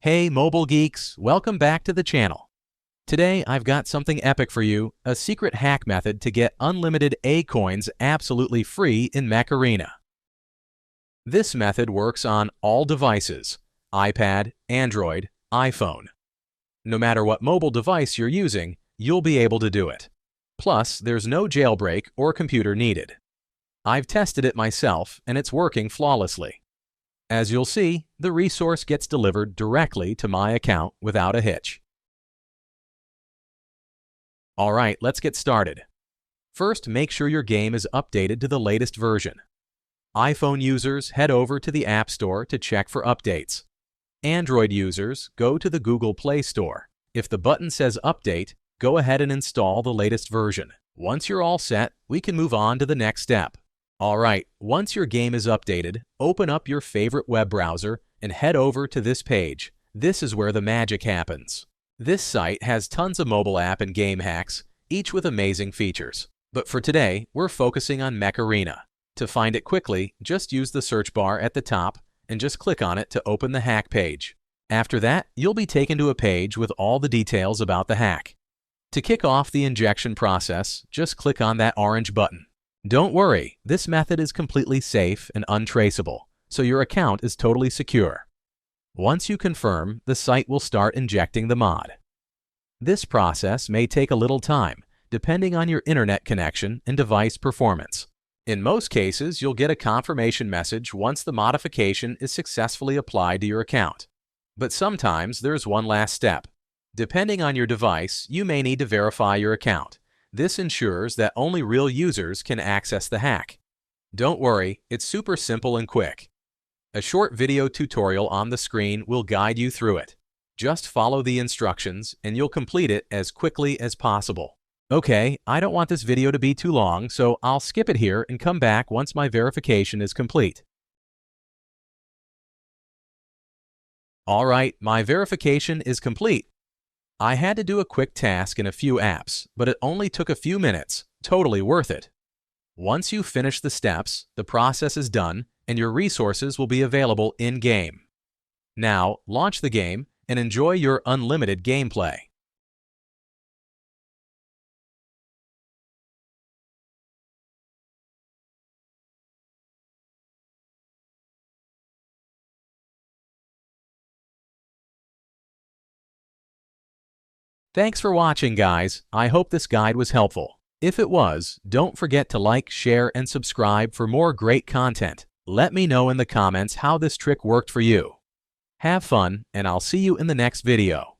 Hey mobile geeks, welcome back to the channel. Today I've got something epic for you, a secret hack method to get unlimited A coins absolutely free in Mech Arena. This method works on all devices, iPad, Android, iPhone. No matter what mobile device you're using, you'll be able to do it. Plus, there's no jailbreak or computer needed. I've tested it myself and it's working flawlessly. As you'll see, the resource gets delivered directly to my account without a hitch. Alright, let's get started. First, make sure your game is updated to the latest version. iPhone users head over to the App Store to check for updates. Android users go to the Google Play Store. If the button says Update, go ahead and install the latest version. Once you're all set, we can move on to the next step. Alright, once your game is updated, open up your favorite web browser and head over to this page. This is where the magic happens. This site has tons of mobile app and game hacks, each with amazing features. But for today, we're focusing on Mech Arena. To find it quickly, just use the search bar at the top and just click on it to open the hack page. After that, you'll be taken to a page with all the details about the hack. To kick off the injection process, just click on that orange button. Don't worry, this method is completely safe and untraceable, so your account is totally secure. Once you confirm, the site will start injecting the mod. This process may take a little time, depending on your internet connection and device performance. In most cases, you'll get a confirmation message once the modification is successfully applied to your account. But sometimes there's one last step. Depending on your device, you may need to verify your account. This ensures that only real users can access the hack. Don't worry, it's super simple and quick. A short video tutorial on the screen will guide you through it. Just follow the instructions and you'll complete it as quickly as possible. Okay, I don't want this video to be too long, so I'll skip it here and come back once my verification is complete. Alright, my verification is complete. I had to do a quick task in a few apps, but it only took a few minutes, totally worth it. Once you finish the steps, the process is done and your resources will be available in-game. Now, launch the game and enjoy your unlimited gameplay. Thanks for watching, guys. I hope this guide was helpful. If it was, don't forget to like, share, and subscribe for more great content. Let me know in the comments how this trick worked for you. Have fun, and I'll see you in the next video.